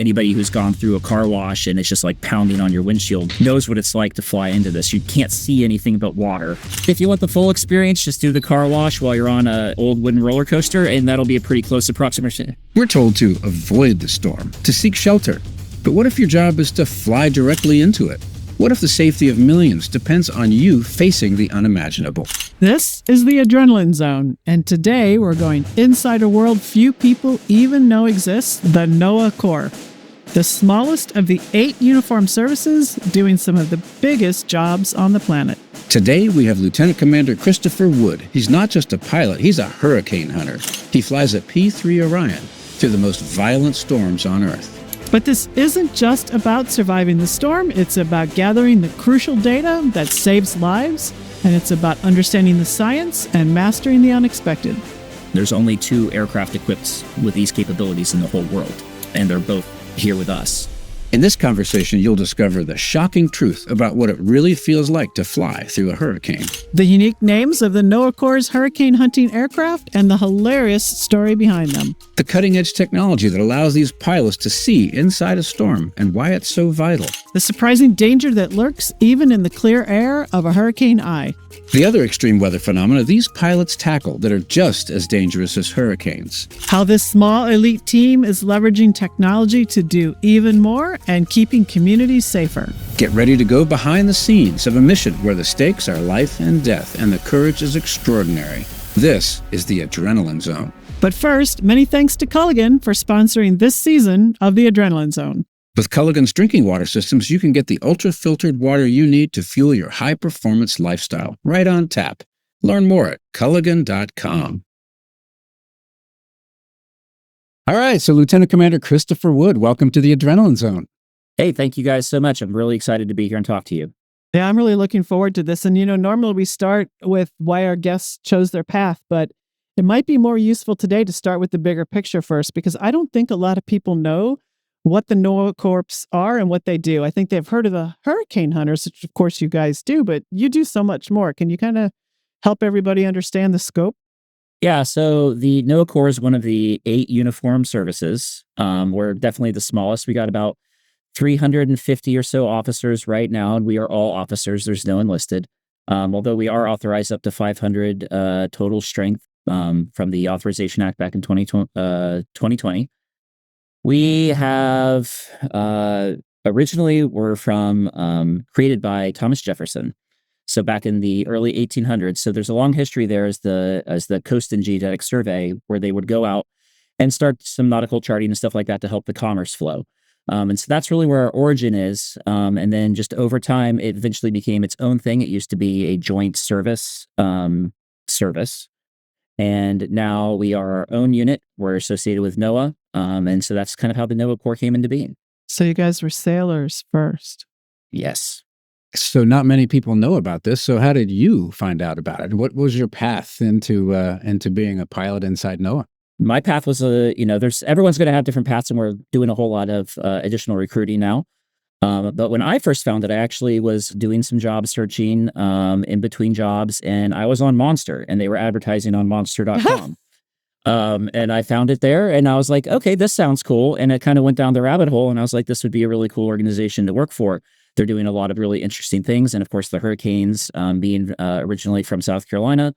Anybody who's gone through a car wash and it's just like pounding on your windshield knows what it's like to fly into this. You can't see anything but water. If you want the full experience, just do the car wash while you're on an old wooden roller coaster, and that'll be a pretty close approximation. We're told to avoid the storm, to seek shelter. But what if your job is to fly directly into it? What if the safety of millions depends on you facing the unimaginable? This is the Adrenaline Zone, and today we're going inside a world few people even know exists, the NOAA Corps. The smallest of the 8 uniformed services doing some of the biggest jobs on the planet. Today we have Lieutenant Commander Christopher Wood. He's not just a pilot, he's a hurricane hunter. He flies a P3 Orion through the most violent storms on Earth. But this isn't just about surviving the storm, it's about gathering the crucial data that saves lives, and it's about understanding the science and mastering the unexpected. There's only 2 aircraft equipped with these capabilities in the whole world, and they're both here with us. In this conversation, you'll discover the shocking truth about what it really feels like to fly through a hurricane. The unique names of the NOAA Corps' hurricane hunting aircraft and the hilarious story behind them. The cutting-edge technology that allows these pilots to see inside a storm and why it's so vital. The surprising danger that lurks even in the clear air of a hurricane eye. The other extreme weather phenomena these pilots tackle that are just as dangerous as hurricanes. How this small elite team is leveraging technology to do even more and keeping communities safer. Get ready to go behind the scenes of a mission where the stakes are life and death and the courage is extraordinary. This is the Adrenaline Zone. But first, many thanks to Culligan for sponsoring this season of the Adrenaline Zone. With Culligan's drinking water systems, you can get the ultra-filtered water you need to fuel your high-performance lifestyle right on tap. Learn more at Culligan.com. All right, so Lieutenant Commander Christopher Wood, welcome to the Adrenaline Zone. Hey, thank you guys so much. I'm really excited to be here and talk to you. Yeah, I'm really looking forward to this. And, normally we start with why our guests chose their path, but it might be more useful today to start with the bigger picture first, because I don't think a lot of people know what the NOAA Corps are and what they do. I think they've heard of the hurricane hunters, which of course you guys do, but you do so much more. Can you kind of help everybody understand the scope? Yeah, so the NOAA Corps is one of the 8 uniformed services. We're definitely the smallest. We got about 350 or so officers right now, and we are all officers. There's no enlisted, although we are authorized up to 500 total strength from the Authorization Act back in 2020. We have originally were from created by Thomas Jefferson, so back in the early 1800s. So there's a long history there as the Coast and Geodetic Survey, where they would go out and start some nautical charting and stuff like that to help the commerce flow. And so that's really where our origin is. And then just over time, it eventually became its own thing. It used to be a joint service. And now we are our own unit. We're associated with NOAA. And so that's kind of how the NOAA Corps came into being. So you guys were sailors first. Yes. So not many people know about this. So how did you find out about it? What was your path into being a pilot inside NOAA? My path was everyone's going to have different paths, and we're doing a whole lot of additional recruiting now. But when I first found it, I actually was doing some job searching in between jobs, and I was on Monster, and they were advertising on monster.com. And I found it there, and I was like, okay, this sounds cool. And it kind of went down the rabbit hole, and I was like, this would be a really cool organization to work for. They're doing a lot of really interesting things. And of course, the Hurricanes, being originally from South Carolina,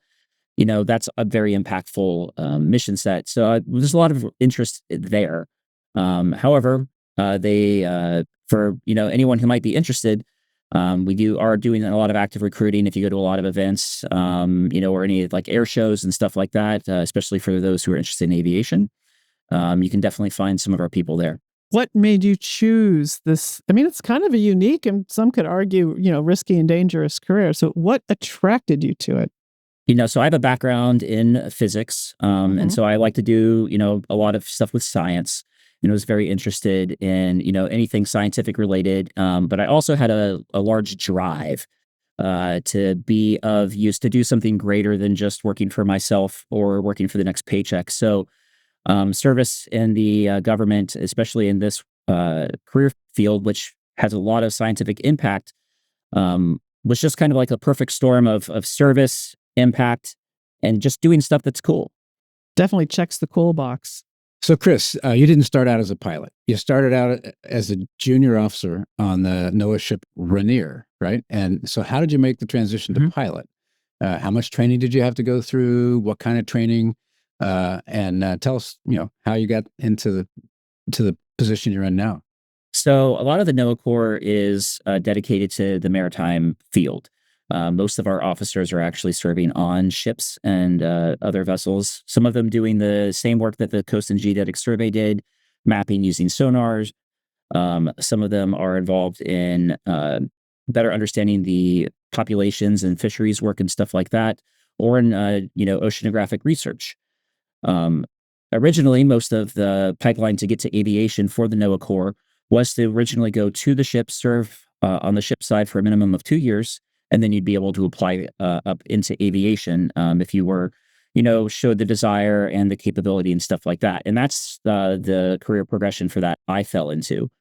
that's a very impactful mission set. So there's a lot of interest there. However, for anyone who might be interested, we are doing a lot of active recruiting. If you go to a lot of events, or any like air shows and stuff like that, especially for those who are interested in aviation, you can definitely find some of our people there. What made you choose this? I mean, it's kind of a unique, and some could argue, risky and dangerous career. So what attracted you to it? So I have a background in physics, and so I like to do, a lot of stuff with science. I was very interested in, anything scientific related. But I also had a large drive to be of use, to do something greater than just working for myself or working for the next paycheck. So service in the government, especially in this career field, which has a lot of scientific impact, was just kind of like a perfect storm of service, impact, and just doing stuff that's cool. Definitely checks the cool box. So, Chris, you didn't start out as a pilot. You started out as a junior officer on the NOAA ship Rainier, right? And so, how did you make the transition to pilot? How much training did you have to go through? What kind of training? And tell us, how you got into the position you're in now. So a lot of the NOAA Corps is dedicated to the maritime field. Most of our officers are actually serving on ships and other vessels, some of them doing the same work that the Coast and Geodetic Survey did, mapping using sonars. Some of them are involved in better understanding the populations and fisheries work and stuff like that, or in, oceanographic research. Um, Originally, most of the pipeline to get to aviation for the NOAA Corps was to originally go to the ship, serve on the ship side for a minimum of 2 years, and then you'd be able to apply up into aviation if you were, showed the desire and the capability and stuff like that. And that's the career progression for that I fell into.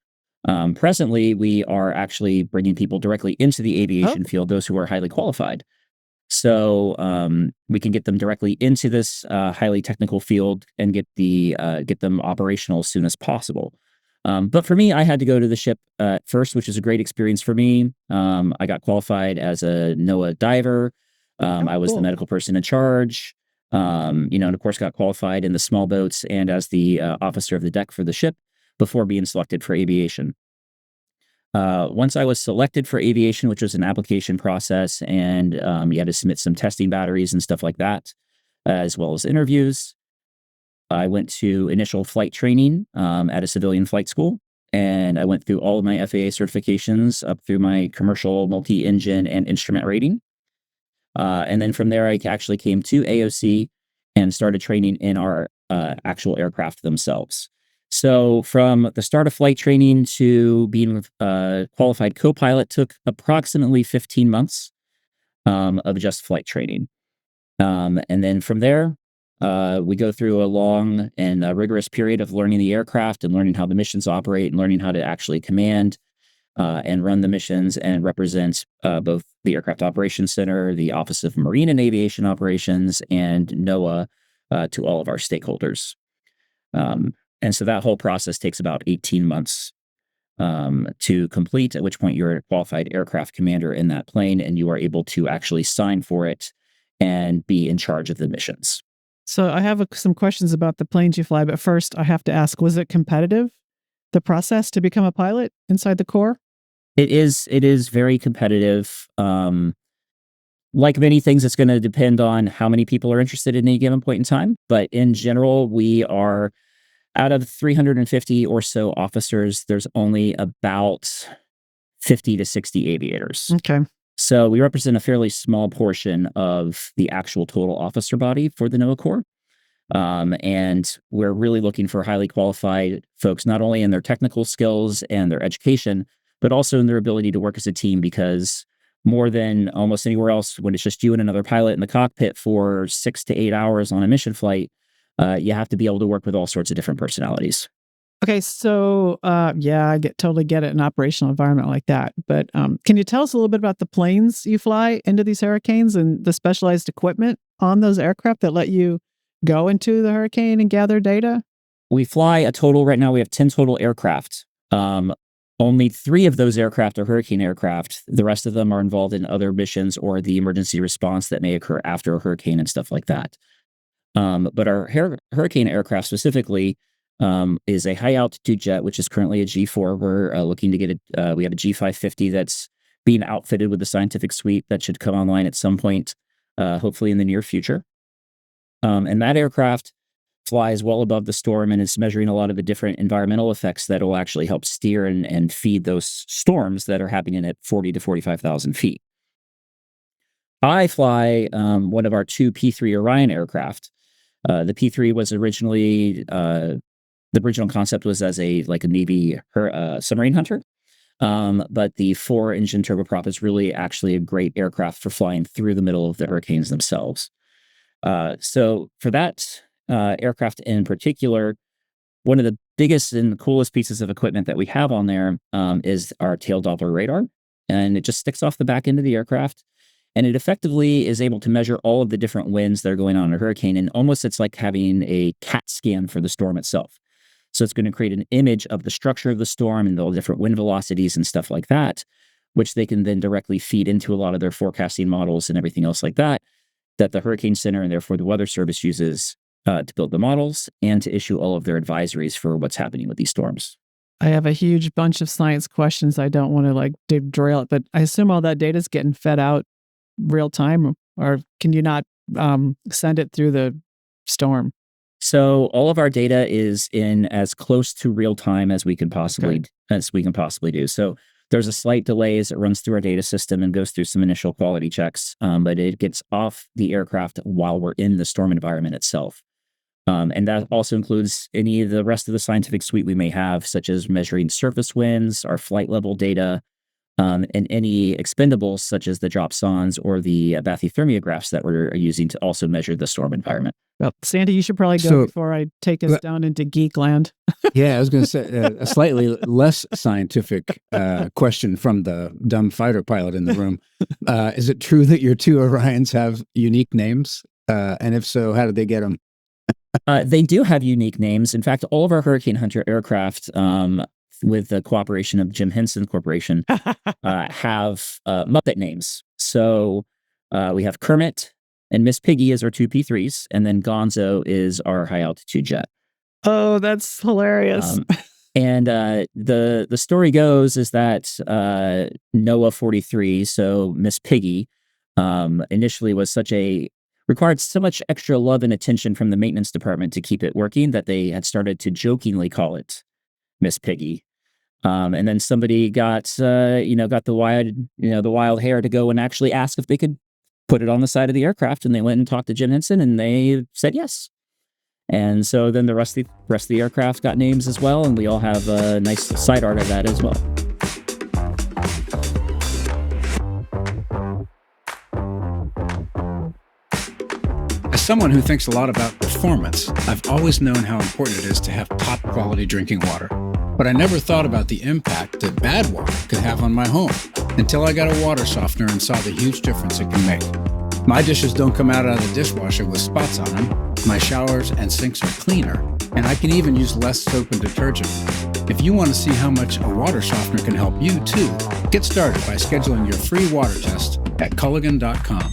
Presently, we are actually bringing people directly into the aviation field, those who are highly qualified. So we can get them directly into this highly technical field and get them operational as soon as possible. But for me, I had to go to the ship first, which is a great experience for me. I got qualified as a NOAA diver. I was the medical person in charge. And of course, got qualified in the small boats and as the officer of the deck for the ship before being selected for aviation. Once I was selected for aviation, which was an application process, and you had to submit some testing batteries and stuff like that, as well as interviews. I went to initial flight training at a civilian flight school, and I went through all of my FAA certifications up through my commercial multi-engine and instrument rating. And then from there, I actually came to AOC and started training in our actual aircraft themselves. So from the start of flight training to being a qualified co-pilot took approximately 15 months of just flight training. And then from there, we go through a long and rigorous period of learning the aircraft and learning how the missions operate and learning how to actually command and run the missions and represent both the Aircraft Operations Center, the Office of Marine and Aviation Operations, and NOAA to all of our stakeholders. And so that whole process takes about 18 months to complete, at which point you're a qualified aircraft commander in that plane and you are able to actually sign for it and be in charge of the missions. So I have some questions about the planes you fly, but first I have to ask, was it competitive, the process to become a pilot inside the Corps? It is very competitive. Like many things, it's going to depend on how many people are interested in any given point in time. But in general, we are out of 350 or so officers, there's only about 50 to 60 aviators. Okay. So we represent a fairly small portion of the actual total officer body for the NOAA Corps. And we're really looking for highly qualified folks, not only in their technical skills and their education, but also in their ability to work as a team, because more than almost anywhere else, when it's just you and another pilot in the cockpit for 6 to 8 hours on a mission flight, you have to be able to work with all sorts of different personalities. Okay, so yeah, I totally get it, an operational environment like that. But can you tell us a little bit about the planes you fly into these hurricanes and the specialized equipment on those aircraft that let you go into the hurricane and gather data? We fly a total, right now we have 10 total aircraft. Only 3 of those aircraft are hurricane aircraft. The rest of them are involved in other missions or the emergency response that may occur after a hurricane and stuff like that. But our hurricane aircraft specifically is a high altitude jet, which is currently a G4. We're looking to get we have a G550 that's being outfitted with a scientific suite that should come online at some point, hopefully in the near future. And that aircraft flies well above the storm and is measuring a lot of the different environmental effects that will actually help steer and feed those storms that are happening at 40 to 45,000 feet. I fly one of our 2 P3 Orion aircraft. The P3 was originally, the original concept was as a Navy submarine hunter. But the 4-engine turboprop is really actually a great aircraft for flying through the middle of the hurricanes themselves. So for that aircraft in particular, one of the biggest and coolest pieces of equipment that we have on there is our tail Doppler radar. And it just sticks off the back end of the aircraft. And it effectively is able to measure all of the different winds that are going on in a hurricane. And almost it's like having a CAT scan for the storm itself. So it's going to create an image of the structure of the storm and all the different wind velocities and stuff like that, which they can then directly feed into a lot of their forecasting models and everything else like that, that the Hurricane Center and therefore the Weather Service uses to build the models and to issue all of their advisories for what's happening with these storms. I have a huge bunch of science questions. I don't want to like derail it, but I assume all that data is getting fed out real time, or can you not send it through the storm? So all of our data is in as close to real time as we can possibly do. So there's a slight delay as it runs through our data system and goes through some initial quality checks, but it gets off the aircraft while we're in the storm environment itself. And that also includes any of the rest of the scientific suite we may have, such as measuring surface winds, our flight level data, and any expendables such as the dropsondes or the bathythermia graphs that we're using to also measure the storm environment. Well, Sandy, you should probably go before I take us down into geek land. Yeah, I was going to say a slightly less scientific question from the dumb fighter pilot in the room. Is it true that your two Orions have unique names? And if so, how did they get them? They do have unique names. In fact, all of our Hurricane Hunter aircraft, with the cooperation of Jim Henson Corporation, have Muppet names. So we have Kermit and Miss Piggy as our two P3s, and then Gonzo is our high altitude jet. Oh, that's hilarious. And the story goes is that NOAA 43, so Miss Piggy, initially required so much extra love and attention from the maintenance department to keep it working that they had started to jokingly call it Miss Piggy. And then somebody got the wild hair to go and actually ask if they could put it on the side of the aircraft, and they went and talked to Jim Henson, and they said yes. And so then the rest of the aircraft got names as well, and we all have a nice side art of that as well. As someone who thinks a lot about performance, I've always known how important it is to have top quality drinking water. But I never thought about the impact that bad water could have on my home until I got a water softener and saw the huge difference it can make. My dishes don't come out of the dishwasher with spots on them. My showers and sinks are cleaner, and I can even use less soap and detergent. If you want to see how much a water softener can help you too, get started by scheduling your free water test at Culligan.com.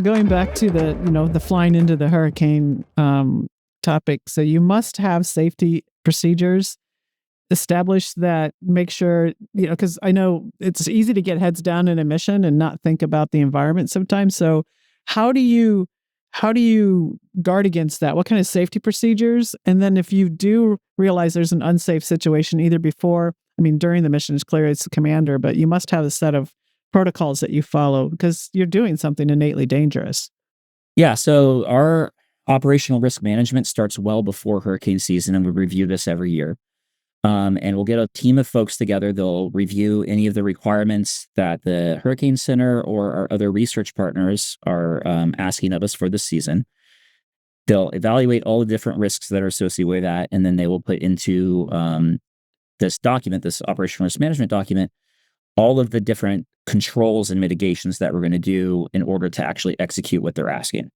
Going back to the flying into the hurricane topic. So you must have safety procedures established that make sure, because I know it's easy to get heads down in a mission and not think about the environment sometimes. So how do you guard against that? What kind of safety procedures? And then if you do realize there's an unsafe situation, either during the mission, it's clear it's the commander, but you must have a set of protocols that you follow because you're doing something innately dangerous. Yeah. So our operational risk management starts well before hurricane season, and we review this every year. And we'll get a team of folks together. They'll review any of the requirements that the Hurricane Center or our other research partners are asking of us for this season. They'll evaluate all the different risks that are associated with that, and then they will put into this operational risk management document, all of the different controls and mitigations that we're going to do in order to actually execute what they're asking.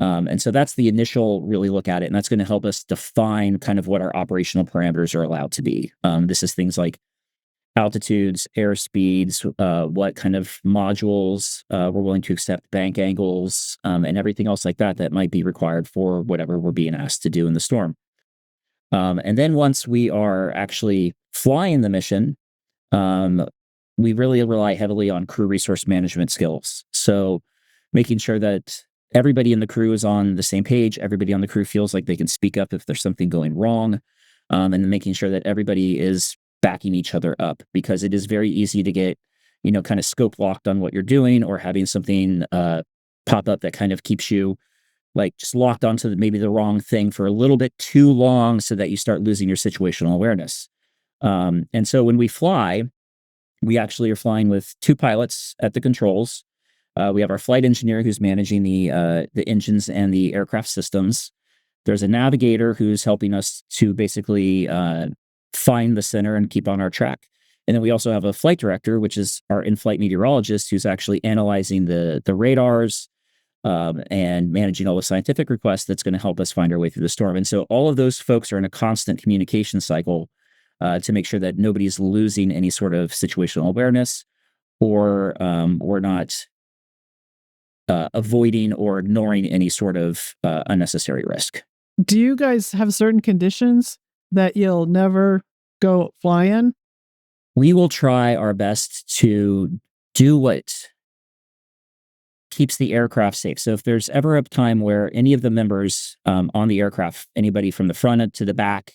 And so that's the initial really look at it. And that's going to help us define kind of what our operational parameters are allowed to be. This is things like altitudes, airspeeds, what kind of modules we're willing to accept, bank angles, and everything else like that might be required for whatever we're being asked to do in the storm. And then once we are actually flying the mission, we really rely heavily on crew resource management skills. So making sure that everybody in the crew is on the same page. Everybody on the crew feels like they can speak up if there's something going wrong, and making sure that everybody is backing each other up, because it is very easy to get, kind of scope locked on what you're doing, or having something pop up that kind of keeps you like just locked onto maybe the wrong thing for a little bit too long, so that you start losing your situational awareness. And so when we fly, we actually are flying with two pilots at the controls. We have our flight engineer who's managing the engines and the aircraft systems. There's a navigator who's helping us to basically find the center and keep on our track. And then we also have a flight director, which is our in-flight meteorologist, who's actually analyzing the radars and managing all the scientific requests that's going to help us find our way through the storm. And so all of those folks are in a constant communication cycle to make sure that nobody's losing any sort of situational awareness or not avoiding or ignoring any sort of unnecessary risk. Do you guys have certain conditions that you'll never go fly in? We will try our best to do what keeps the aircraft safe. So if there's ever a time where any of the members on the aircraft, anybody from the front to the back,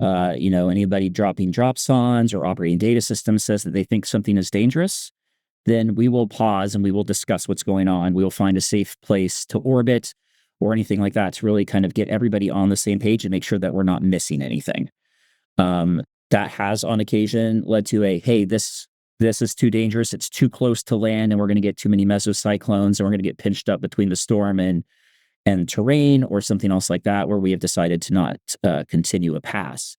anybody dropping drop sons or operating data systems says that they think something is dangerous, then we will pause and we will discuss what's going on. We will find a safe place to orbit or anything like that to really kind of get everybody on the same page and make sure that we're not missing anything. That has on occasion led to hey, this is too dangerous. It's too close to land and we're going to get too many mesocyclones and we're going to get pinched up between the storm and terrain or something else like that, where we have decided to not continue a pass.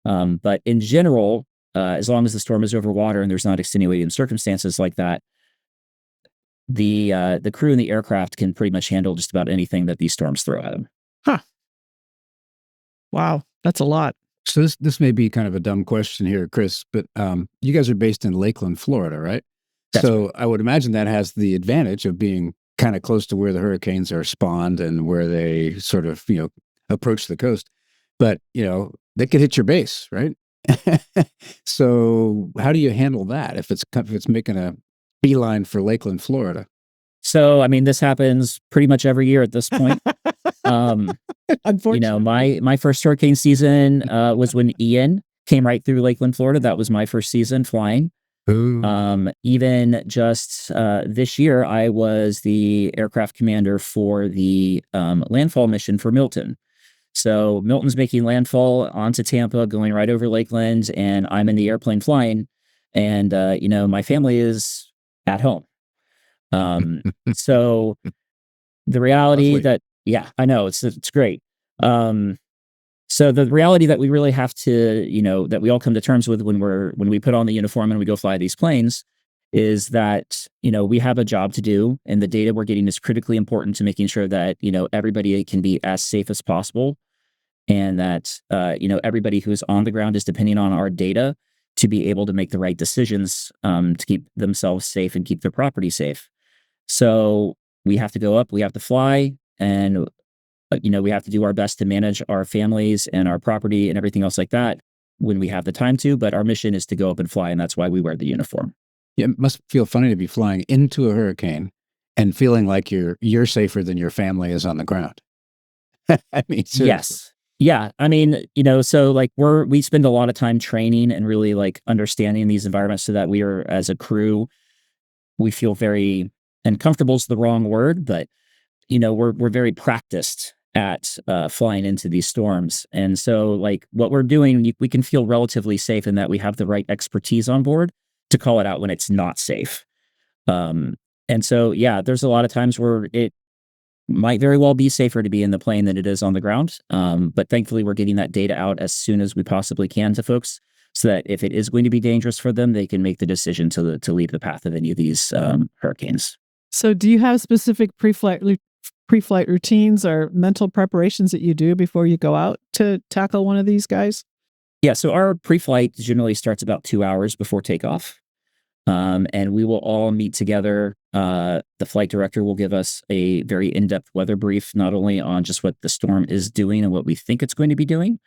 But in general, as long as the storm is over water and there's not extenuating circumstances like that, the crew in the aircraft can pretty much handle just about anything that these storms throw at them. Huh. Wow, that's a lot. So this may be kind of a dumb question here, Chris, but you guys are based in Lakeland, Florida, right? That's so I would imagine that has the advantage of being kind of close to where the hurricanes are spawned and where they sort of, approach the coast. But, they could hit your base, right? So how do you handle that if it's making a beeline for Lakeland, Florida? So, I mean, this happens pretty much every year at this point. Unfortunately, my first hurricane season was when Ian came right through Lakeland, Florida. That was my first season flying. Ooh. Even just this year, I was the aircraft commander for the landfall mission for Milton. So Milton's making landfall onto Tampa, going right over Lakeland, and I'm in the airplane flying. And, my family is at home. So the reality Lovely. yeah, I know it's great. So the reality that we really have to, that we all come to terms with when we put on the uniform and we go fly these planes is that, we have a job to do and the data we're getting is critically important to making sure that, everybody can be as safe as possible. And that, everybody who's on the ground is depending on our data to be able to make the right decisions to keep themselves safe and keep their property safe. So we have to go up, we have to fly, and we have to do our best to manage our families and our property and everything else like that when we have the time to. But our mission is to go up and fly, and that's why we wear the uniform. Yeah, it must feel funny to be flying into a hurricane and feeling like you're safer than your family is on the ground. I mean, seriously. Yes. Yeah. I mean, so like we spend a lot of time training and really like understanding these environments so that we are, as a crew, we feel very, and comfortable is the wrong word, but we're very practiced at flying into these storms. And so like what we're doing, we can feel relatively safe in that we have the right expertise on board to call it out when it's not safe. And so, yeah, there's a lot of times where it might very well be safer to be in the plane than it is on the ground. But thankfully, we're getting that data out as soon as we possibly can to folks so that if it is going to be dangerous for them, they can make the decision to leave the path of any of these hurricanes. So do you have specific pre-flight routines or mental preparations that you do before you go out to tackle one of these guys? Yeah, so our pre-flight generally starts about 2 hours before takeoff. And we will all meet together. The flight director will give us a very in-depth weather brief, not only on just what the storm is doing and what we think it's going to be doing,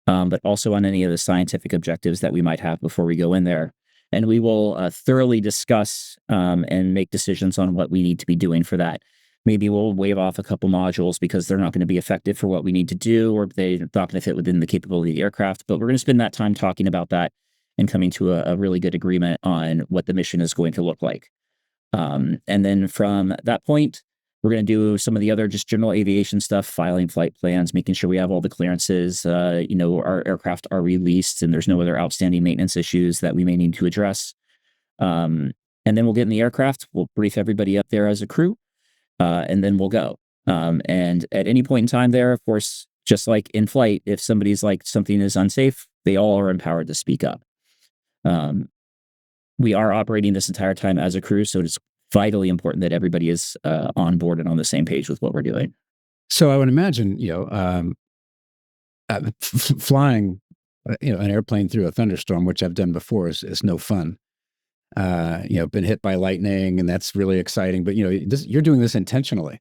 but also on any of the scientific objectives that we might have before we go in there. And we will thoroughly discuss and make decisions on what we need to be doing for that. Maybe we'll wave off a couple modules because they're not going to be effective for what we need to do, or they're not going to fit within the capability of the aircraft. But we're going to spend that time talking about that and coming to a really good agreement on what the mission is going to look like. And then from that point, we're going to do some of the other just general aviation stuff, filing flight plans, making sure we have all the clearances, our aircraft are released and there's no other outstanding maintenance issues that we may need to address. And then we'll get in the aircraft, we'll brief everybody up there as a crew, and then we'll go. And at any point in time there, of course, just like in flight, if somebody's like something is unsafe, they all are empowered to speak up. We are operating this entire time as a crew, so it's vitally important that everybody is on board and on the same page with what we're doing. So I would imagine, flying, an airplane through a thunderstorm, which I've done before, is no fun. Been hit by lightning, and that's really exciting. But you're doing this intentionally,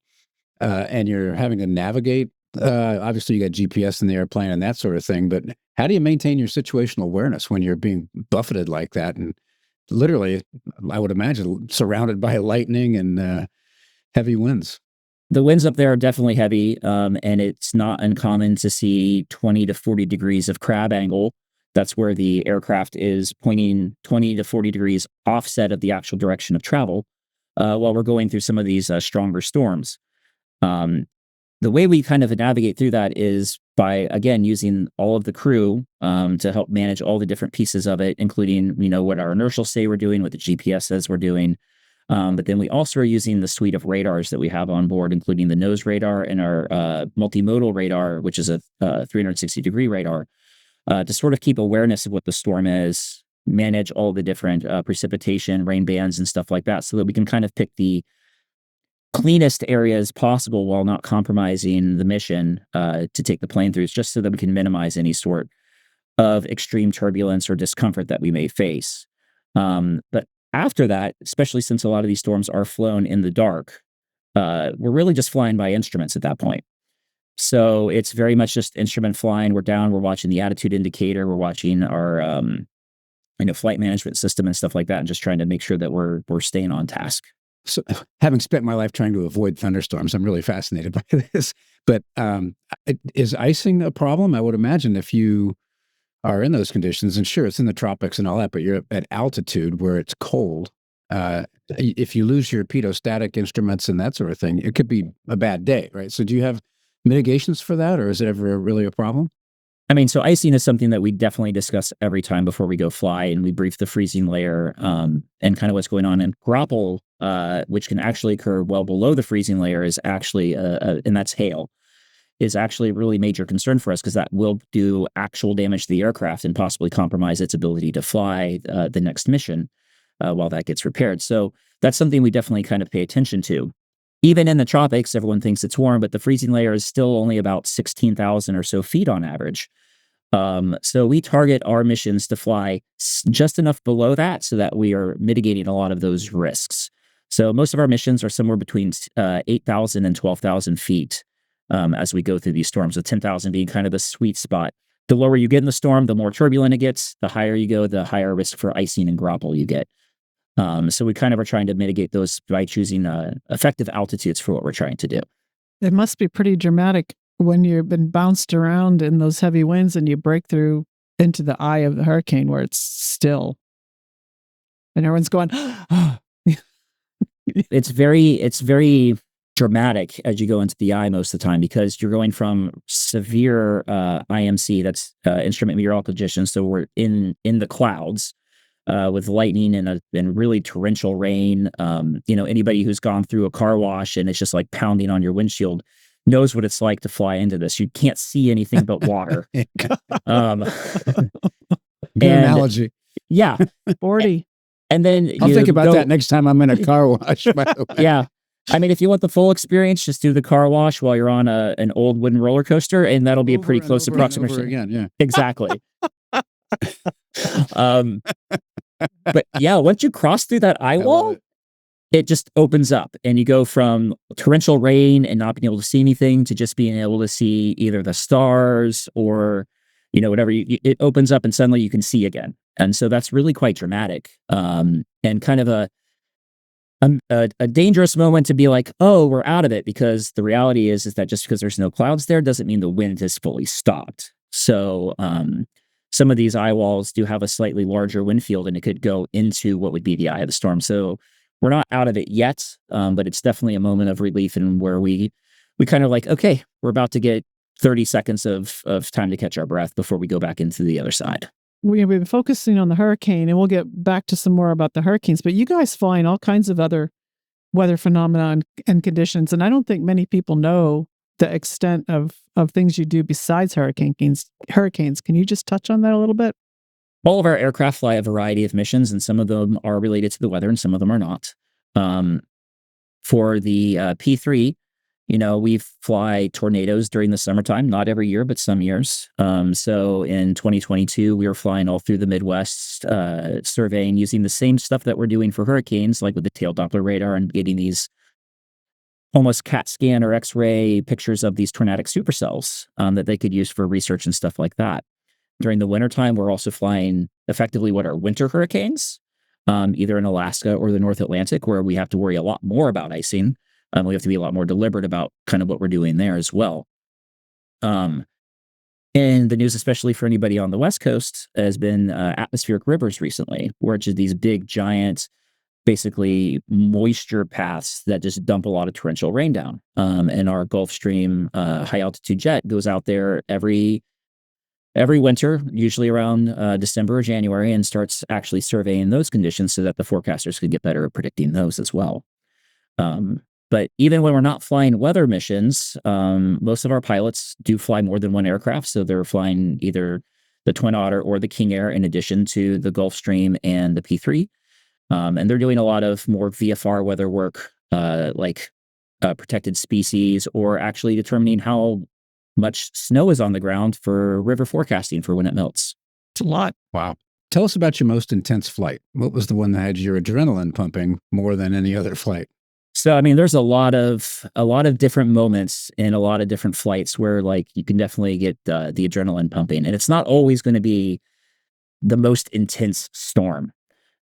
and you're having to navigate. Obviously, you got GPS in the airplane and that sort of thing. But how do you maintain your situational awareness when you're being buffeted like that, and literally, I would imagine, surrounded by lightning and heavy winds? The winds up there are definitely heavy, and it's not uncommon to see 20 to 40 degrees of crab angle. That's where the aircraft is pointing 20 to 40 degrees offset of the actual direction of travel while we're going through some of these stronger storms. The way we kind of navigate through that is by, again, using all of the crew to help manage all the different pieces of it, including, what our inertial say we're doing, what the GPS says we're doing. But then we also are using the suite of radars that we have on board, including the nose radar and our multimodal radar, which is a 360-degree radar, to sort of keep awareness of what the storm is, manage all the different precipitation, rain bands, and stuff like that, so that we can kind of pick the cleanest areas possible while not compromising the mission to take the plane through, just so that we can minimize any sort of extreme turbulence or discomfort that we may face. But after that, especially since a lot of these storms are flown in the dark, we're really just flying by instruments at that point. So it's very much just instrument flying. We're down, we're watching the attitude indicator, we're watching our flight management system and stuff like that, and just trying to make sure that we're staying on task. So, having spent my life trying to avoid thunderstorms, I'm really fascinated by this. But is icing a problem? I would imagine if you are in those conditions, and sure, it's in the tropics and all that, but you're at altitude where it's cold. If you lose your pitot-static instruments and that sort of thing, it could be a bad day, right? So do you have mitigations for that, or is it ever really a problem? I mean, so icing is something that we definitely discuss every time before we go fly, and we brief the freezing layer and kind of what's going on. And grapple, which can actually occur well below the freezing layer, is actually, and that's hail, is actually a really major concern for us, because that will do actual damage to the aircraft and possibly compromise its ability to fly the next mission while that gets repaired. So that's something we definitely kind of pay attention to. Even in the tropics, everyone thinks it's warm, but the freezing layer is still only about 16,000 or so feet on average. So we target our missions to fly just enough below that so that we are mitigating a lot of those risks. So most of our missions are somewhere between 8,000 and 12,000 feet as we go through these storms, with 10,000 being kind of the sweet spot. The lower you get in the storm, the more turbulent it gets. The higher you go, the higher risk for icing and grapple you get. So we kind of are trying to mitigate those by choosing effective altitudes for what we're trying to do. It must be pretty dramatic when you've been bounced around in those heavy winds and you break through into the eye of the hurricane where it's still. And everyone's going, It's very dramatic as you go into the eye most of the time, because you're going from severe IMC, that's instrument meteorological conditions. So we're in the clouds with lightning and really torrential rain. Anybody who's gone through a car wash and it's just like pounding on your windshield knows what it's like to fly into this. You can't see anything but water. Good analogy. Yeah. 40. And then I'll think about that next time I'm in a car wash, by the way. Yeah. I mean, if you want the full experience, just do the car wash while you're on an old wooden roller coaster, and that'll be a pretty close approximation. Again, yeah. Exactly. But yeah, once you cross through that eye wall, it just opens up, and you go from torrential rain and not being able to see anything to just being able to see either the stars or, whatever. It opens up and suddenly you can see again. And so that's really quite dramatic, and kind of a dangerous moment to be like, oh, we're out of it, because the reality is that just because there's no clouds there doesn't mean the wind has fully stopped. So some of these eye walls do have a slightly larger wind field, and it could go into what would be the eye of the storm. So we're not out of it yet, but it's definitely a moment of relief, and where we kind of like, okay, we're about to get 30 seconds of time to catch our breath before we go back into the other side. We've been focusing on the hurricane, and we'll get back to some more about the hurricanes, but you guys fly in all kinds of other weather phenomena and conditions, and I don't think many people know the extent of things you do besides hurricanes. Can you just touch on that a little bit? All of our aircraft fly a variety of missions, and some of them are related to the weather and some of them are not. For the P3, we fly tornadoes during the summertime, not every year, but some years. So in 2022, we were flying all through the Midwest, surveying using the same stuff that we're doing for hurricanes, like with the tail Doppler radar and getting these almost CAT scan or X-ray pictures of these tornadic supercells that they could use for research and stuff like that. During the wintertime, we're also flying effectively what are winter hurricanes, either in Alaska or the North Atlantic, where we have to worry a lot more about icing. We have to be a lot more deliberate about kind of what we're doing there as well. And the news, especially for anybody on the West Coast, has been atmospheric rivers recently, which is these big, giant, basically moisture paths that just dump a lot of torrential rain down. And our Gulf Stream high altitude jet goes out there every winter, usually around December or January, and starts actually surveying those conditions so that the forecasters could get better at predicting those as well. But even when we're not flying weather missions, most of our pilots do fly more than one aircraft. So they're flying either the Twin Otter or the King Air in addition to the Gulf Stream and the P3. And they're doing a lot of more VFR weather work, like protected species, or actually determining how much snow is on the ground for river forecasting for when it melts. It's a lot. Wow. Tell us about your most intense flight. What was the one that had your adrenaline pumping more than any other flight? So, there's a lot of different moments in a lot of different flights where, like, you can definitely get the adrenaline pumping, and it's not always going to be the most intense storm.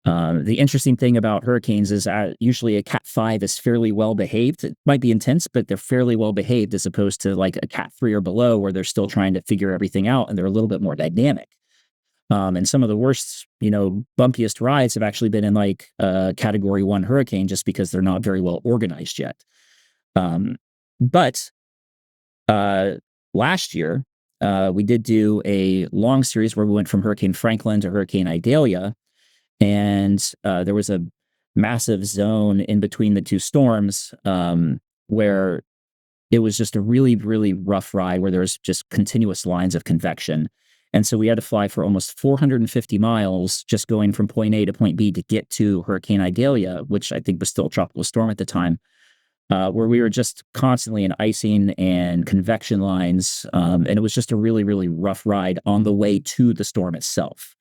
The interesting thing about hurricanes is usually a Cat 5 is fairly well behaved. It might be intense, but they're fairly well behaved as opposed to like a Cat 3 or below where they're still trying to figure everything out and they're a little bit more dynamic. And some of the worst, bumpiest rides have actually been in like a Category 1 hurricane just because they're not very well organized yet. But last year, we did do a long series where we went from Hurricane Franklin to Hurricane Idalia. And there was a massive zone in between the two storms where it was just a really, really rough ride where there was just continuous lines of convection. And so we had to fly for almost 450 miles just going from point A to point B to get to Hurricane Idalia, which I think was still a tropical storm at the time, where we were just constantly in icing and convection lines. And it was just a really, really rough ride on the way to the storm itself.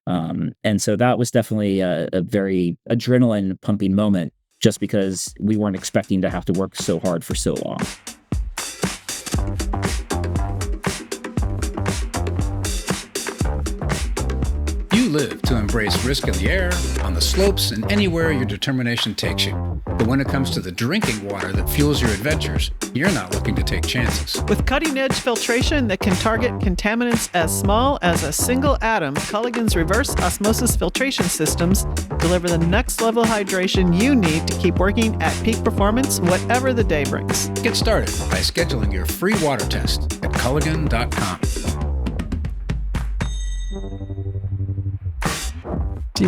And so that was definitely a very adrenaline pumping moment just because we weren't expecting to have to work so hard for so long. You live to embrace risk in the air, on the slopes, and anywhere your determination takes you. But when it comes to the drinking water that fuels your adventures, you're not looking to take chances. With cutting-edge filtration that can target contaminants as small as a single atom, Culligan's reverse osmosis filtration systems deliver the next level hydration you need to keep working at peak performance, whatever the day brings. Get started by scheduling your free water test at culligan.com.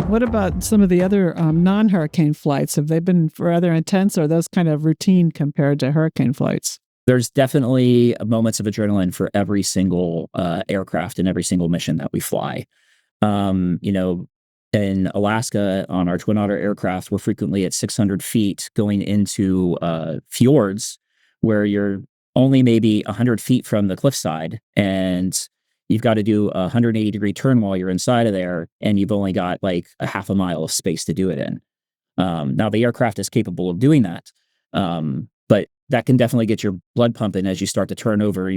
What about some of the other non-hurricane flights? Have they been rather intense, or are those kind of routine compared to hurricane flights? There's definitely moments of adrenaline for every single aircraft and every single mission that we fly. In Alaska on our Twin Otter aircraft, we're frequently at 600 feet going into fjords where you're only maybe 100 feet from the cliffside, and you've got to do a 180-degree turn while you're inside of there, and you've only got like a half a mile of space to do it in. Now, the aircraft is capable of doing that, but that can definitely get your blood pumping as you start to turn over.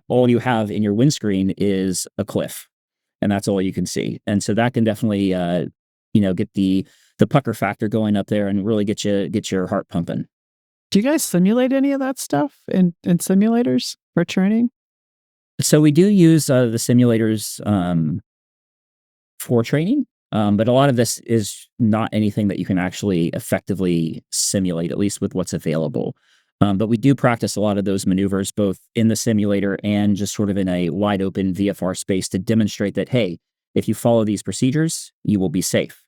All you have in your windscreen is a cliff, and that's all you can see. And so that can definitely, get the pucker factor going up there and really get your heart pumping. Do you guys simulate any of that stuff in simulators for training? So we do use the simulators for training, but a lot of this is not anything that you can actually effectively simulate, at least with what's available. But we do practice a lot of those maneuvers, both in the simulator and just sort of in a wide open VFR space to demonstrate that, hey, if you follow these procedures, you will be safe.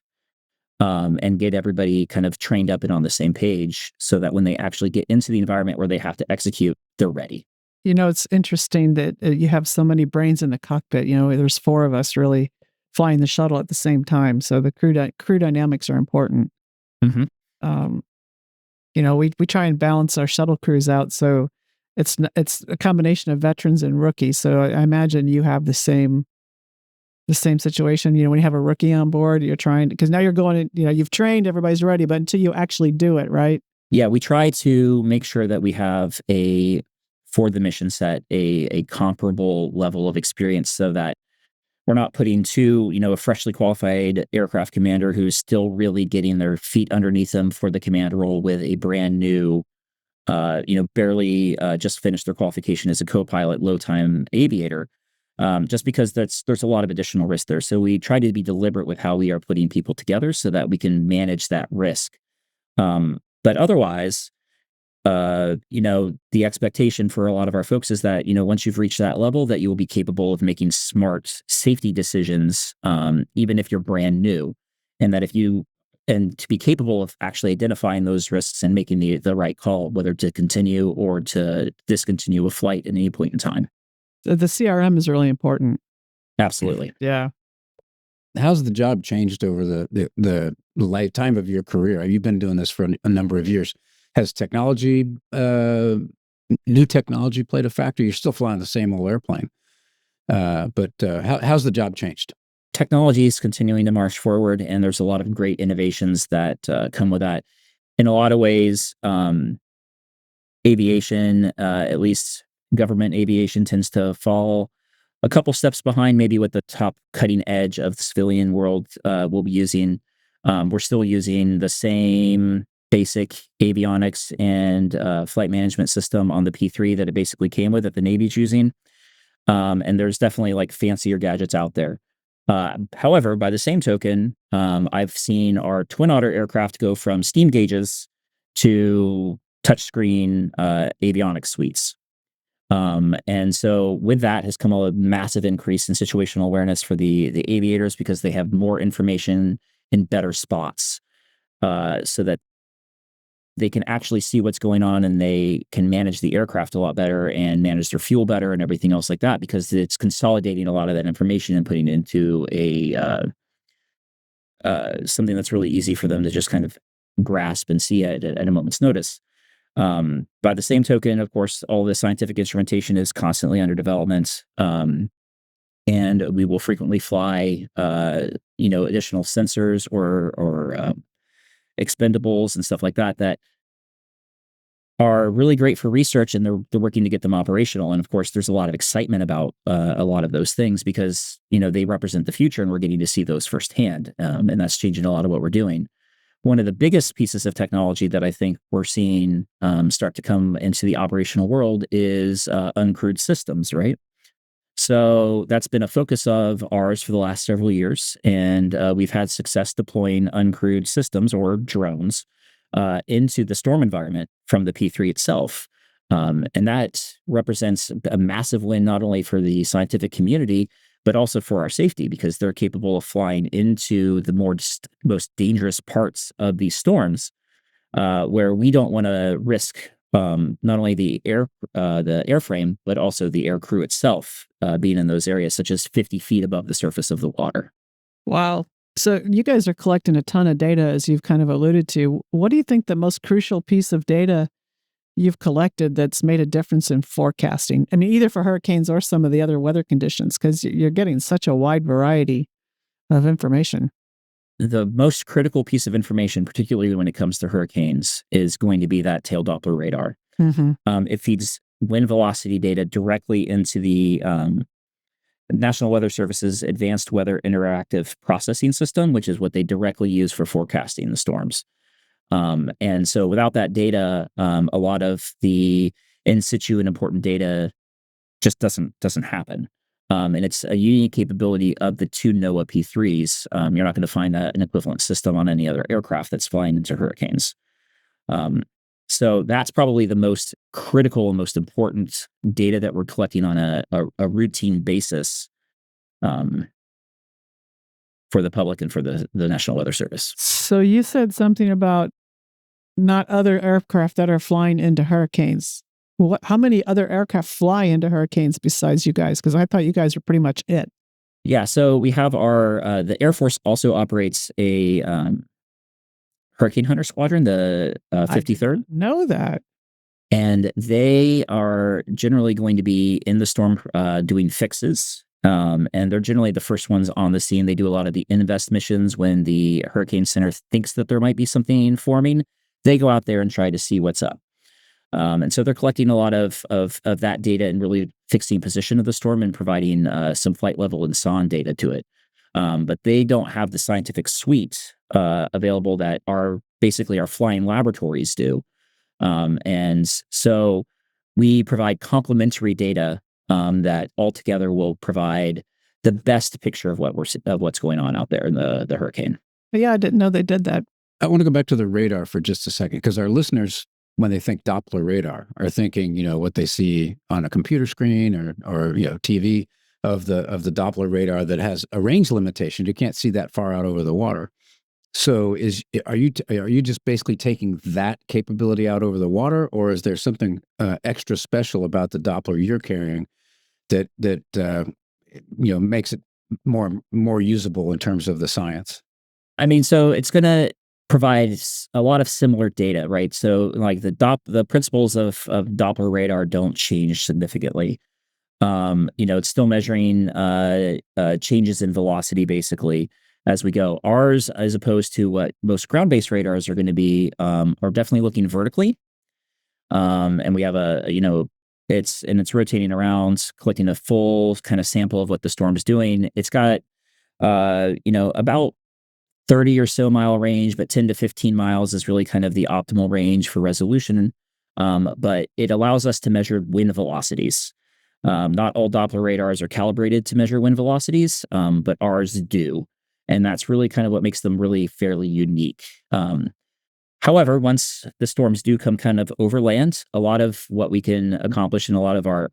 And get everybody kind of trained up and on the same page so that when they actually get into the environment where they have to execute, they're ready. It's interesting that you have so many brains in the cockpit. There's 4 of us really flying the shuttle at the same time. So the crew dynamics are important. Mm-hmm. We try and balance our shuttle crews out. So it's a combination of veterans and rookies. So I imagine you have the same situation. When you have a rookie on board, you're trying, because now you're going, you've trained, everybody's ready, but until you actually do it, right? Yeah, we try to make sure that we have for the mission set, a comparable level of experience so that we're not putting a freshly qualified aircraft commander who's still really getting their feet underneath them for the command role with a brand new, barely just finished their qualification as a co-pilot, low-time aviator, just because there's a lot of additional risk there. So we try to be deliberate with how we are putting people together so that we can manage that risk. But otherwise, the expectation for a lot of our folks is that, once you've reached that level, that you will be capable of making smart safety decisions, even if you're brand new. And that and to be capable of actually identifying those risks and making the right call, whether to continue or to discontinue a flight at any point in time. The CRM is really important. Absolutely. Yeah. How's the job changed over the lifetime of your career? You've been doing this for a number of years. Has new technology played a factor? You're still flying the same old airplane, but how's the job changed? Technology is continuing to march forward, and there's a lot of great innovations that come with that. In a lot of ways, aviation, at least government aviation, tends to fall a couple steps behind maybe what the top cutting edge of the civilian world will be using. We're still using the same basic avionics and flight management system on the P3 that it basically came with that the Navy's using. And there's definitely like fancier gadgets out there. However, by the same token, I've seen our Twin Otter aircraft go from steam gauges to touchscreen avionics suites. And so with that has come a massive increase in situational awareness for the aviators because they have more information in better spots, so that they can actually see what's going on and they can manage the aircraft a lot better and manage their fuel better and everything else like that, because it's consolidating a lot of that information and putting it into something that's really easy for them to just kind of grasp and see at a moment's notice. By the same token, of course, all the scientific instrumentation is constantly under development. And we will frequently fly, additional sensors or expendables and stuff like that are really great for research, and they're working to get them operational. And of course, there's a lot of excitement about a lot of those things because, they represent the future and we're getting to see those firsthand. And that's changing a lot of what we're doing. One of the biggest pieces of technology that I think we're seeing start to come into the operational world is uncrewed systems, right? So that's been a focus of ours for the last several years, and we've had success deploying uncrewed systems or drones into the storm environment from the P3 itself. And that represents a massive win not only for the scientific community, but also for our safety, because they're capable of flying into the most dangerous parts of these storms, where we don't want to risk not only the airframe, but also the air crew itself being in those areas, such as 50 feet above the surface of the water. Wow. So you guys are collecting a ton of data, as you've kind of alluded to. What do you think the most crucial piece of data you've collected that's made a difference in forecasting? I mean, either for hurricanes or some of the other weather conditions, because you're getting such a wide variety of information. The most critical piece of information, particularly when it comes to hurricanes, is going to be that tail Doppler radar. Mm-hmm. It feeds wind velocity data directly into the National Weather Service's Advanced Weather Interactive Processing System, which is what they directly use for forecasting the storms. And so without that data, a lot of the in situ and important data just doesn't happen. And it's a unique capability of the two NOAA P3s. You're not going to find an equivalent system on any other aircraft that's flying into hurricanes. So that's probably the most critical and most important data that we're collecting on a routine basis for the public and for the National Weather Service. So you said something about not other aircraft that are flying into hurricanes. How many other aircraft fly into hurricanes besides you guys? Because I thought you guys were pretty much it. Yeah, so we have our the Air Force also operates a Hurricane Hunter Squadron, the I 53rd. didn't know that. And they are generally going to be in the storm doing fixes. And they're generally the first ones on the scene. They do a lot of the invest missions when the Hurricane Center thinks that there might be something forming. They go out there and try to see what's up. And so they're collecting a lot of that data and really fixing position of the storm and providing some flight level and SON data to it. But they don't have the scientific suite available that basically our flying laboratories do. And so we provide complementary data that altogether will provide the best picture of what's going on out there in the hurricane. But yeah, I didn't know they did that. I want to go back to the radar for just a second, because our listeners, when they think Doppler radar, are thinking, what they see on a computer screen or TV of the Doppler radar that has a range limitation. You can't see that far out over the water. So are you just basically taking that capability out over the water, or is there something extra special about the Doppler you're carrying that makes it more usable in terms of the science? I mean, so it's going to provide a lot of similar data, right? So like the principles of Doppler radar don't change significantly. It's still measuring changes in velocity basically as we go. Ours, as opposed to what most ground-based radars are going to be, are definitely looking vertically. And we have it's rotating around, collecting a full kind of sample of what the storm is doing. It's got, about 30 or so mile range, but 10 to 15 miles is really kind of the optimal range for resolution. But it allows us to measure wind velocities. Not all Doppler radars are calibrated to measure wind velocities, but ours do. And that's really kind of what makes them really fairly unique. However, once the storms do come kind of over land, a lot of what we can accomplish and a lot of our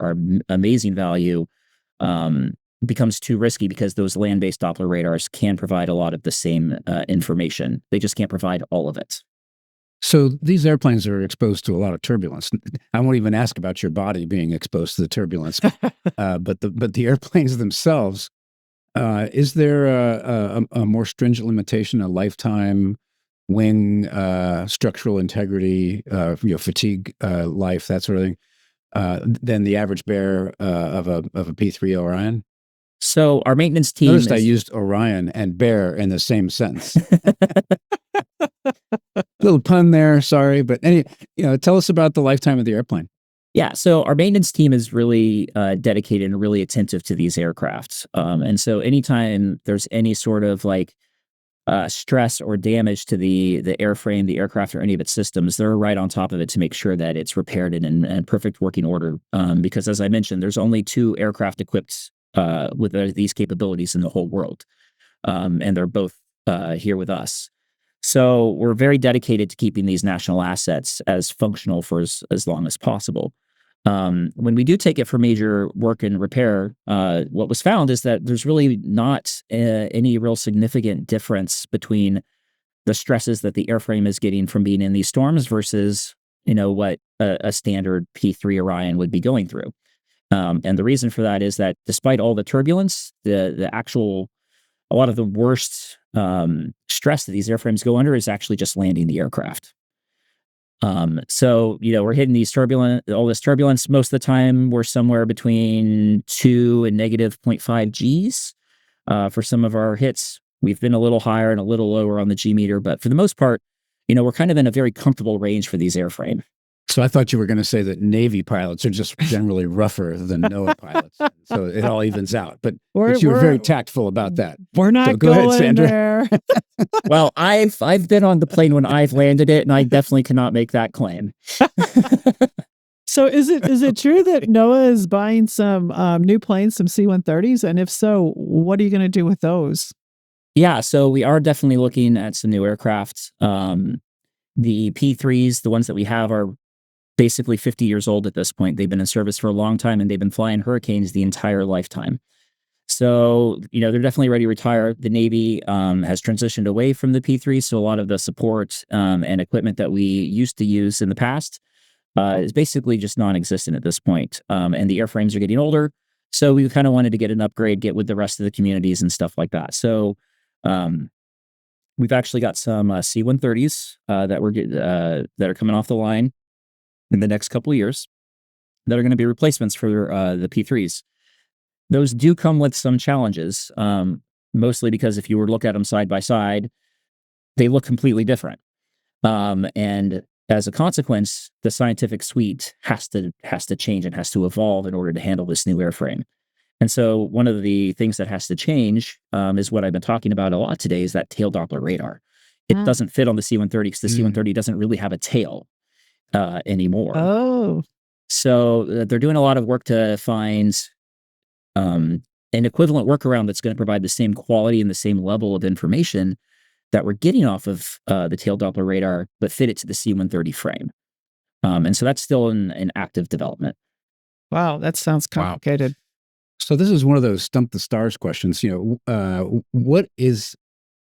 amazing value becomes too risky, because those land-based Doppler radars can provide a lot of the same information. They just can't provide all of it. So these airplanes are exposed to a lot of turbulence. I won't even ask about your body being exposed to the turbulence, but the airplanes themselves. Is there a more stringent limitation, a lifetime wing structural integrity, fatigue life, that sort of thing, than the average bear of a P3 Orion? So our maintenance team. Noticed I used Orion and bear in the same sentence. Little pun there, sorry, but tell us about the lifetime of the airplane. Yeah, so our maintenance team is really dedicated and really attentive to these aircraft. And so anytime there's any sort of stress or damage to the airframe, the aircraft, or any of its systems, they're right on top of it to make sure that it's repaired and in perfect working order. Because as I mentioned, there's only 2 aircraft equipped with these capabilities in the whole world. And they're both here with us. So we're very dedicated to keeping these national assets as functional for as long as possible. When we do take it for major work and repair, what was found is that there's really not any real significant difference between the stresses that the airframe is getting from being in these storms versus, what a standard P3 Orion would be going through. And the reason for that is that despite all the turbulence, a lot of the worst stress that these airframes go under is actually just landing the aircraft. So, we're hitting all this turbulence. Most of the time, we're somewhere between 2 and negative 0.5 Gs. For some of our hits, we've been a little higher and a little lower on the G meter, but for the most part, we're kind of in a very comfortable range for these airframe. So I thought you were going to say that Navy pilots are just generally rougher than NOAA pilots. So it all evens out. But you were very tactful about that. We're not so go going ahead, Sandra. there. Well, I've been on the plane when I've landed it, and I definitely cannot make that claim. So is it true that NOAA is buying some new planes, some C-130s? And if so, what are you going to do with those? Yeah, so we are definitely looking at some new aircraft. The P3s, the ones that we have, are basically 50 years old at this point. They've been in service for a long time, and they've been flying hurricanes the entire lifetime. So, they're definitely ready to retire. The Navy has transitioned away from the P3, so a lot of the support and equipment that we used to use in the past is basically just non-existent at this point. And the airframes are getting older, So we kind of wanted to get an upgrade, get with the rest of the communities and stuff like that. So we've actually got some C-130s that are coming off the line in the next couple of years that are going to be replacements for the P3s. Those do come with some challenges, mostly because if you were to look at them side by side, they look completely different. And as a consequence, the scientific suite has to change and has to evolve in order to handle this new airframe. And so one of the things that has to change is what I've been talking about a lot today is that tail Doppler radar. It doesn't fit on the C-130 because the C-130 doesn't really have a tail anymore. Oh. So they're doing a lot of work to find an equivalent workaround that's going to provide the same quality and the same level of information that we're getting off of the tail Doppler radar, but fit it to the C-130 frame. And so that's still in active development. Wow, that sounds complicated. Wow. So this is one of those stump the stars questions. What is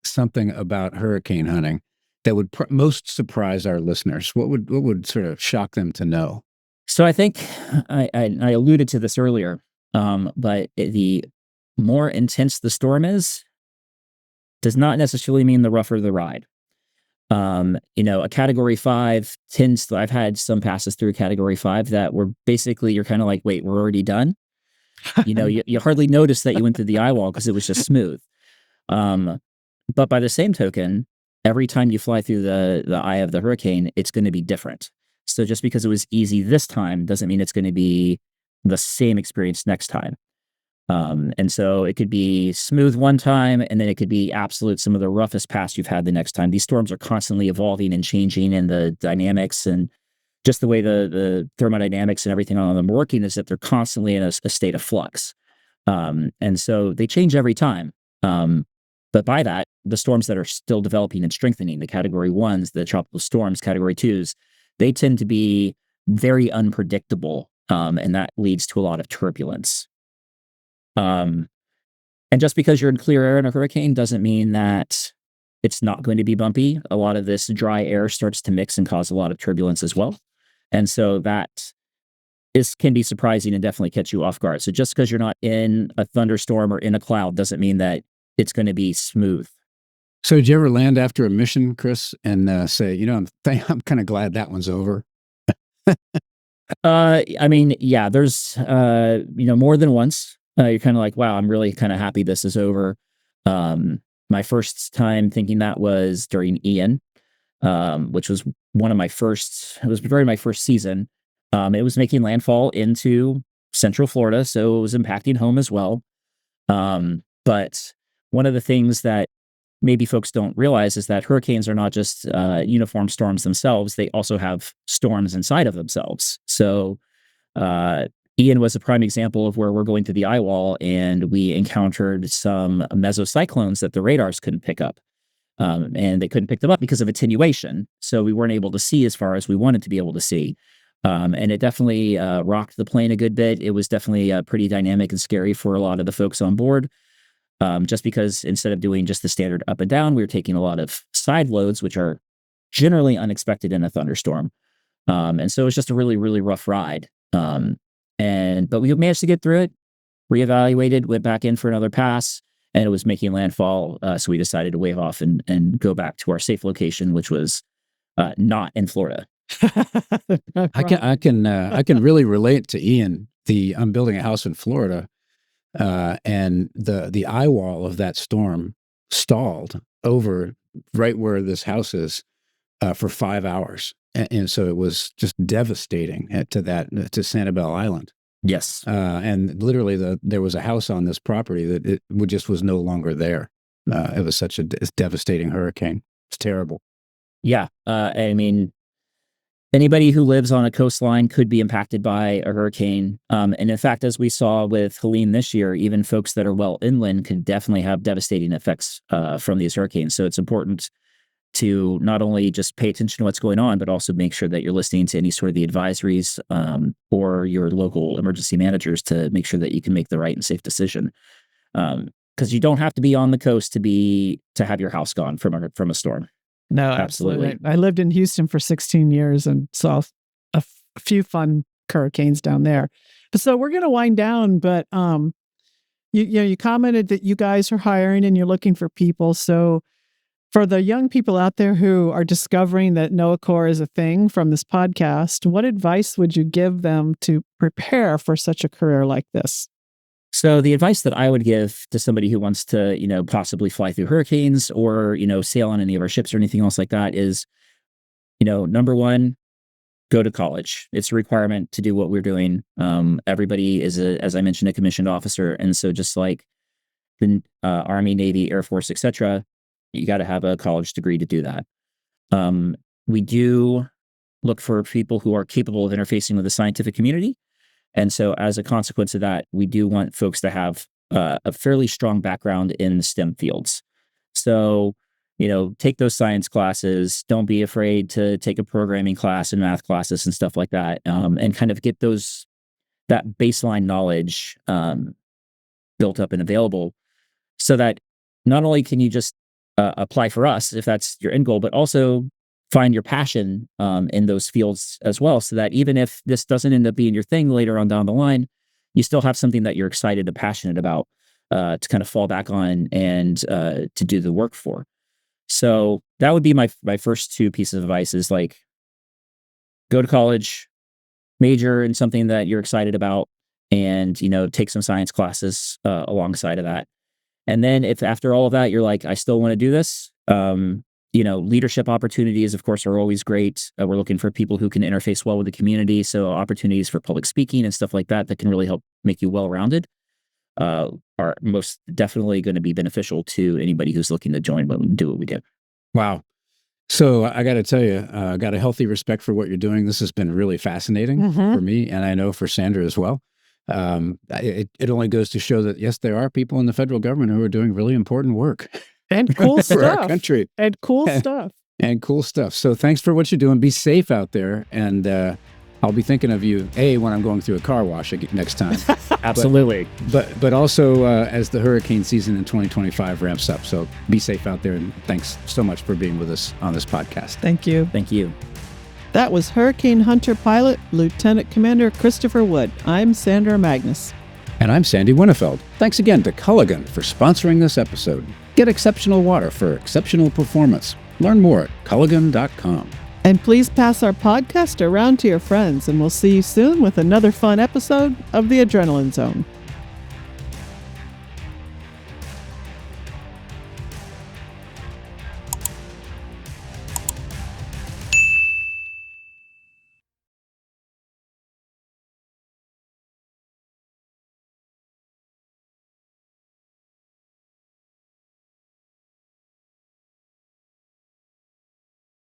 something about hurricane hunting that would most surprise our listeners? What would sort of shock them to know? So I think I alluded to this earlier, but the more intense the storm is, does not necessarily mean the rougher the ride. A Category 5 I've had some passes through a Category 5 that were basically, you're kind of like, wait, we're already done? You hardly notice that you went through the eye wall because it was just smooth. But by the same token, every time you fly through the eye of the hurricane, it's going to be different. So just because it was easy this time doesn't mean it's going to be the same experience next time. And so it could be smooth one time, and then it could be absolute some of the roughest pass you've had the next time. These storms are constantly evolving and changing, and the dynamics and just the way the thermodynamics and everything on them working is that they're constantly in a state of flux. And so they change every time. But by that, the storms that are still developing and strengthening, the Category 1s, the tropical storms, Category 2s, they tend to be very unpredictable, and that leads to a lot of turbulence. And just because you're in clear air in a hurricane doesn't mean that it's not going to be bumpy. A lot of this dry air starts to mix and cause a lot of turbulence as well. And so that can be surprising and definitely catch you off guard. So just because you're not in a thunderstorm or in a cloud doesn't mean that it's going to be smooth. So did you ever land after a mission, Chris, and say, I'm kind of glad that one's over? I mean, yeah, there's, more than once. You're kind of like, wow, I'm really kind of happy this is over. My first time thinking that was during Ian, which was my first season. It was making landfall into Central Florida, so it was impacting home as well. But one of the things that maybe folks don't realize is that hurricanes are not just uniform storms themselves. They also have storms inside of themselves. So Ian was a prime example of where we're going through the eye wall, and we encountered some mesocyclones that the radars couldn't pick up. And they couldn't pick them up because of attenuation. So we weren't able to see as far as we wanted to be able to see. And it definitely rocked the plane a good bit. It was definitely pretty dynamic and scary for a lot of the folks on board. Just because instead of doing just the standard up and down, we were taking a lot of side loads, which are generally unexpected in a thunderstorm. And so it was just a really, really rough ride. But we managed to get through it, reevaluated, went back in for another pass, and it was making landfall. So we decided to wave off and go back to our safe location, which was not in Florida. I can really relate to Ian. I'm building a house in Florida, and the eye wall of that storm stalled over right where this house is for 5 hours, and so it was just devastating to Sanibel Island. Yes, and literally there was a house on this property that it just was no longer there. It was such a devastating hurricane. It's terrible. Yeah, I mean, anybody who lives on a coastline could be impacted by a hurricane. And in fact, as we saw with Helene this year, even folks that are well inland can definitely have devastating effects from these hurricanes. So it's important to not only just pay attention to what's going on, but also make sure that you're listening to any sort of the advisories or your local emergency managers to make sure that you can make the right and safe decision. Because you don't have to be on the coast to have your house gone from a storm. No, absolutely. I lived in Houston for 16 years and saw a few fun hurricanes down there. So we're going to wind down, but you commented that you guys are hiring and you're looking for people. So for the young people out there who are discovering that NOAA Corps is a thing from this podcast, what advice would you give them to prepare for such a career like this? So the advice that I would give to somebody who wants to, possibly fly through hurricanes or, sail on any of our ships or anything else like that is, number one, go to college. It's a requirement to do what we're doing. Everybody is, as I mentioned, a commissioned officer. And so just like the Army, Navy, Air Force, etc., you got to have a college degree to do that. We do look for people who are capable of interfacing with the scientific community. And so as a consequence of that, we do want folks to have a fairly strong background in the STEM fields. So, take those science classes. Don't be afraid to take a programming class and math classes and stuff like that, and kind of get that baseline knowledge built up and available so that not only can you just apply for us if that's your end goal, but also find your passion in those fields as well, so that even if this doesn't end up being your thing later on down the line, you still have something that you're excited and passionate about to kind of fall back on and to do the work for. So that would be my first two pieces of advice is like, go to college, major in something that you're excited about, and, take some science classes alongside of that. And then if after all of that, you're like, I still want to do this, leadership opportunities, of course, are always great. We're looking for people who can interface well with the community. So opportunities for public speaking and stuff like that can really help make you well-rounded are most definitely going to be beneficial to anybody who's looking to join and do what we do. Wow. So I got to tell you, I got a healthy respect for what you're doing. This has been really fascinating for me, and I know for Sandra as well. It only goes to show that, yes, there are people in the federal government who are doing really important work. And cool for stuff. Our country. And cool stuff. And cool stuff. So thanks for what you're doing. Be safe out there. And I'll be thinking of you, when I'm going through a car wash next time. Absolutely. But also as the hurricane season in 2025 ramps up. So be safe out there. And thanks so much for being with us on this podcast. Thank you. Thank you. That was Hurricane Hunter pilot, Lieutenant Commander Christopher Wood. I'm Sandra Magnus. And I'm Sandy Winnefeld. Thanks again to Culligan for sponsoring this episode. Get exceptional water for exceptional performance. Learn more at culligan.com. And please pass our podcast around to your friends, and we'll see you soon with another fun episode of The Adrenaline Zone.